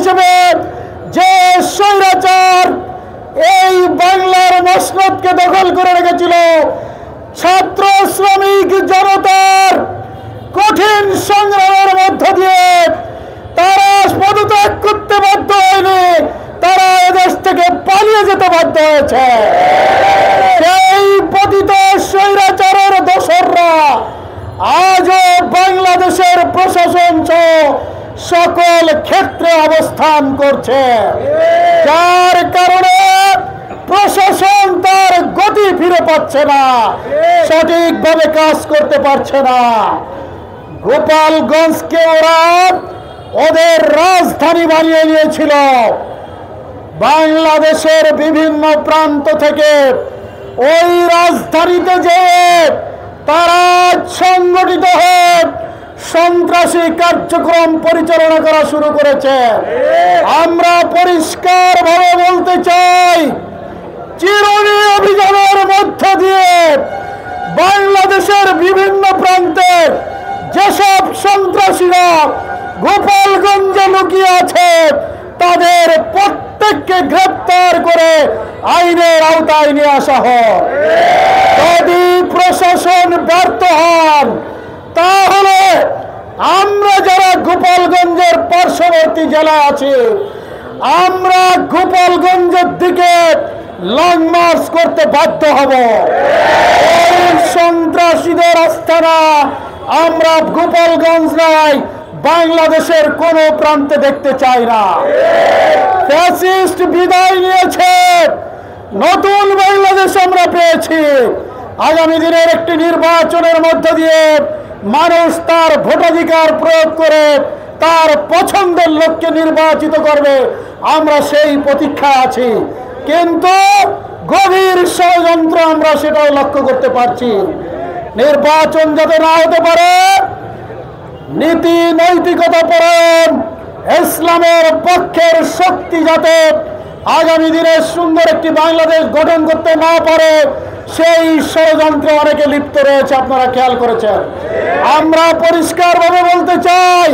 হিসেবে যে স্বৈরাচার এই বাংলার মসনদকে দখল করে রেখেছিল, ছাত্র শ্রমিক জনতার কঠিন সংগ্রামের মধ্য দিয়ে তারা পদত্যাগ করতে বাধ্য হয়নি, তারা এদেশ থেকে পালিয়ে যেতে বাধ্য হয়েছে। সেই পতিত স্বৈরাচারের দোসররা আজও বাংলাদেশের প্রশাসন সকল ক্ষেত্রে অবস্থান করছে, যার কারণে প্রশাসন তার গতি ফিরে পাচ্ছে না, সঠিকভাবে কাজ করতে পারছে না। গোপালগঞ্জকে ওরা ওদের রাজধানী বানিয়ে নিয়েছিল। বাংলাদেশের বিভিন্ন প্রান্ত থেকে ওই রাজধানীতে যেয়ে তারা সংগঠিত হয়ে সন্ত্রাসী কার্যক্রম পরিচালনা করা শুরু করেছে। আমরা পরিষ্কারভাবে বলতে চাই, চিরুনি অভিযানের মধ্য দিয়ে বাংলাদেশের বিভিন্ন প্রান্তে যেসব সন্ত্রাসীরা গোপালগঞ্জে লুকিয়ে আছে তাদের প্রত্যেককে গ্রেপ্তার করে আইনের আওতায় নিয়ে আসা হয়। যদি প্রশাসন ব্যর্থ হন তাহলে আমরা যারা গোপালগঞ্জের পার্শ্ববর্তী জেলা আছি, আমরা গোপালগঞ্জের দিকে লং মার্চ করতে বাধ্য হব। এই সন্ত্রাসীদের আস্তানা আমরা গোপালগঞ্জ নয়, বাংলাদেশের কোন প্রান্তে দেখতে চাই না। ফ্যাসিস্ট বিদায় নিয়েছে, নতুন বাংলাদেশ আমরা পেয়েছি। আগামী দিনের একটি নির্বাচনের মধ্য দিয়ে মানুষ তার ভোটাধিকার প্রয়োগ করে তার পছন্দের লোককে নির্বাচিত করবে, আমরা সেই প্রতীক্ষায় আছি। কিন্তু গভীর ষড়যন্ত্র আমরা সেটাও লক্ষ্য করতে পারছি। নির্বাচন যাতে না হতে পারে, নীতি নৈতিকতা পরায়ণ ইসলামের পক্ষের শক্তি যাতে আগামী দিনে সুন্দর একটি বাংলাদেশ গঠন করতে না পারে, সেই ষড়যন্ত্রে অনেকে লিপ্ত রয়েছে, আপনারা খেয়াল করেছেন। আমরা পরিষ্কারভাবে বলতে চাই,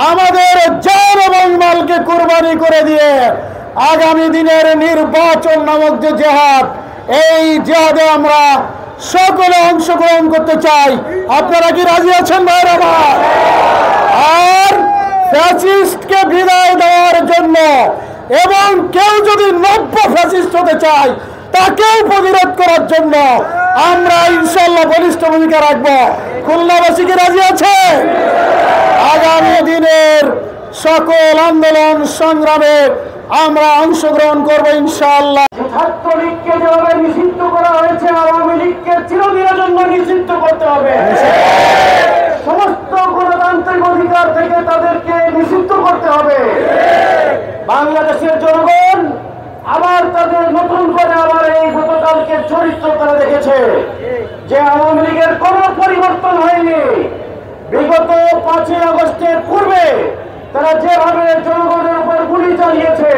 আমাদের জান এবং মালকে কুরবানি করে দিয়ে আগামী দিনের নির্বাচন নামক যে জেহাদ, এই জেহাদে আমরা সকলে অংশগ্রহণ করতে চাই। আপনারা কি রাজি আছেন ভাইরা আমার? আর ফ্যাসিস্টকে বিদায় দেওয়ার জন্য এবং কেউ যদি নব্য ফ্যাসিস্ট হতে চায় তাকেও প্রতিরোধ করার জন্য আমরা ইনশাল্লাহ বলিষ্ঠ ভূমিকা রাখবো। খুলনাবাসী কি রাজি আছে? আগামী দিনের সকল আন্দোলন সংগ্রামে আমরা অংশগ্রহণ করবো ইনশাআল্লাহ। ছাত্রলীগকে যেভাবে নিষিদ্ধ করা হয়েছে, আওয়ামী লীগকে চিরদিনের জন্য নিষিদ্ধ করতে হবে। সমস্ত গণতান্ত্রিক অধিকার থেকে তাদেরকে নিষিদ্ধ করতে হবে। বাংলাদেশের জনগণ আবার তাদের নতুন করে আবার এই গতকালকে চরিত্র তারা দেখেছে যে আওয়ামী লীগের কোনো পরিবর্তন হয়নি। বিগত 5ই আগস্টের পূর্বে তারা যেভাবে জনগণের উপর গুলি চালিয়েছে,